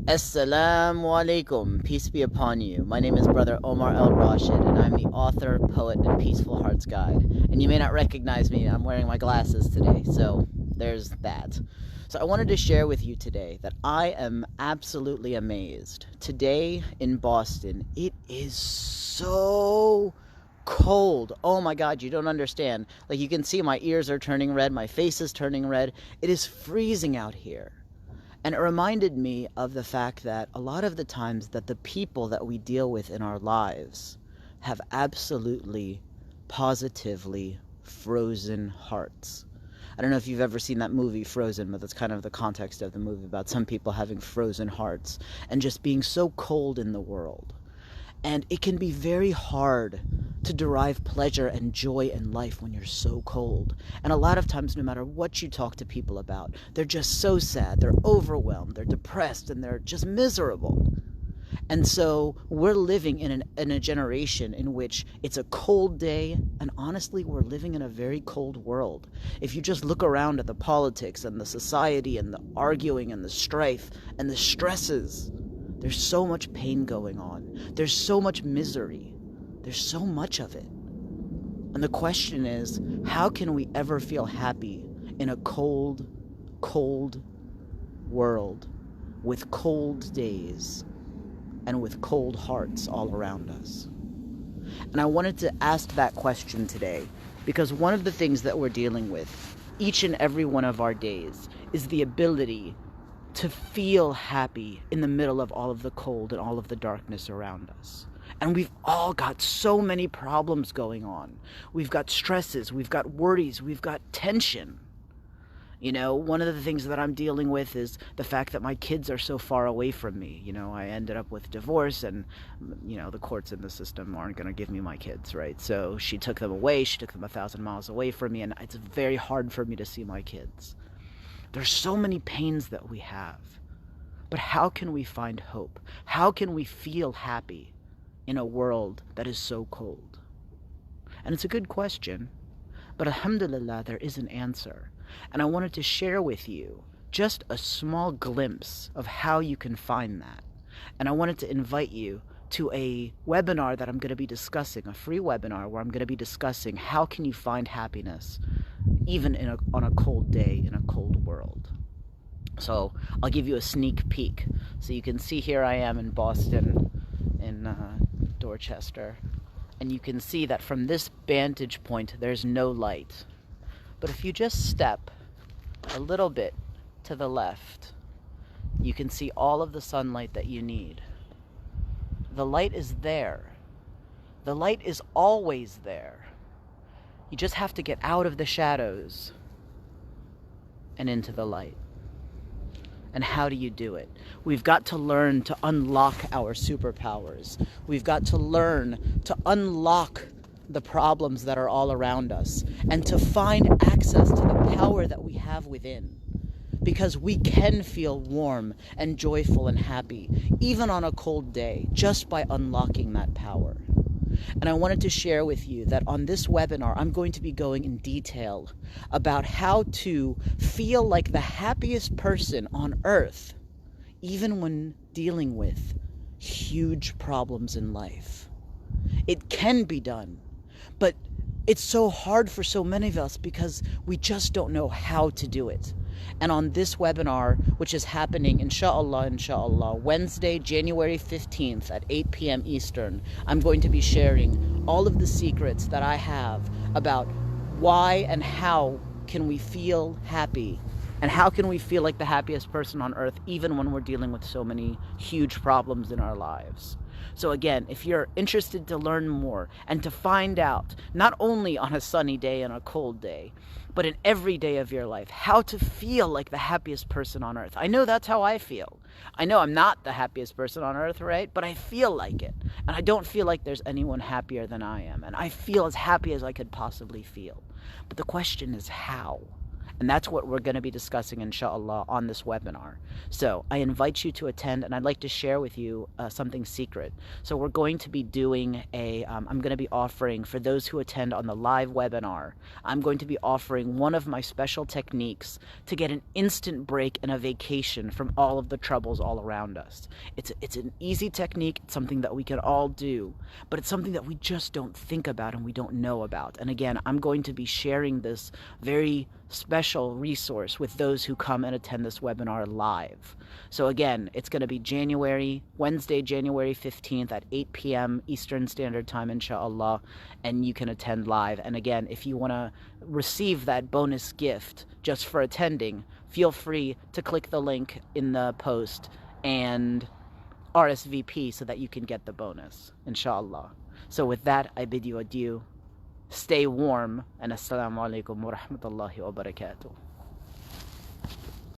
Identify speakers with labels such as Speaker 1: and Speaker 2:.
Speaker 1: Assalamu alaikum, peace be upon you. My name is Brother Omar Rashed, and I'm the author, poet, and Peaceful Hearts Guide. And you may not recognize me, I'm wearing my glasses today, so there's that. So I wanted to share with you today that I am absolutely amazed. Today in Boston, it is so cold. Oh my God, you don't understand. Like, you can see my ears are turning red, my face is turning red. It is freezing out here. And it reminded me of the fact that a lot of the times that the people that we deal with in our lives have absolutely, positively frozen hearts. I don't know if you've ever seen that movie Frozen, but that's kind of the context of the movie, about some people having frozen hearts and just being so cold in the world. And it can be very hard to derive pleasure and joy in life when you're so cold. And a lot of times, no matter what you talk to people about, they're just so sad, they're overwhelmed, they're depressed, and they're just miserable. And so we're living in a generation in which it's a cold day, and honestly, we're living in a very cold world. If you just look around at the politics and the society and the arguing and the strife and the stresses, there's so much pain going on. There's so much misery. There's so much of it. And the question is, how can we ever feel happy in a cold, cold world with cold days and with cold hearts all around us? And I wanted to ask that question today because one of the things that we're dealing with each and every one of our days is the ability to feel happy in the middle of all of the cold and all of the darkness around us. And we've all got so many problems going on. We've got stresses, we've got worries, we've got tension. You know, one of the things that I'm dealing with is the fact that my kids are so far away from me. You know, I ended up with divorce and, you know, the courts in the system aren't going to give me my kids, right? So she took them away, she took them 1,000 miles away from me, and it's very hard for me to see my kids. There's so many pains that we have, but how can we find hope? How can we feel happy in a world that is so cold? And it's a good question, but alhamdulillah, there is an answer. And I wanted to share with you just a small glimpse of how you can find that. And I wanted to invite you to a webinar that I'm going to be discussing, a free webinar where I'm going to be discussing how can you find happiness even on a cold day in a cold world. So I'll give you a sneak peek. So you can see here I am in Boston, in Dorchester, and you can see that from this vantage point there's no light. But if you just step a little bit to the left, you can see all of the sunlight that you need. The light is there. The light is always there. You just have to get out of the shadows and into the light. And how do you do it? We've got to learn to unlock our superpowers. We've got to learn to unlock the problems that are all around us and to find access to the power that we have within. Because we can feel warm and joyful and happy, even on a cold day, just by unlocking that power. And I wanted to share with you that on this webinar, I'm going to be going in detail about how to feel like the happiest person on earth, even when dealing with huge problems in life. It can be done, but it's so hard for so many of us because we just don't know how to do it. And on this webinar, which is happening, inshallah, Wednesday, January 15th at 8 p.m. Eastern, I'm going to be sharing all of the secrets that I have about why and how can we feel happy, and how can we feel like the happiest person on earth, even when we're dealing with so many huge problems in our lives. So again, if you're interested to learn more and to find out, not only on a sunny day and a cold day, but in every day of your life, how to feel like the happiest person on earth. I know that's how I feel. I know I'm not the happiest person on earth, right? But I feel like it. And I don't feel like there's anyone happier than I am. And I feel as happy as I could possibly feel. But the question is how? And that's what we're going to be discussing, inshallah, on this webinar. So I invite you to attend, and I'd like to share with you something secret. So we're going to be doing I'm going to be offering, for those who attend on the live webinar, I'm going to be offering one of my special techniques to get an instant break and a vacation from all of the troubles all around us. It's an easy technique, it's something that we can all do, but it's something that we just don't think about and we don't know about. And again, I'm going to be sharing this very special resource with those who come and attend this webinar live. So again, it's going to be Wednesday, January 15th at 8 p.m. Eastern Standard Time, inshallah, and you can attend live. And again, if you want to receive that bonus gift just for attending, feel free to click the link in the post and RSVP so that you can get the bonus, inshallah. So with that, I bid you adieu. Stay warm, and assalamu alaikum wa rahmatullahi wa barakatuh.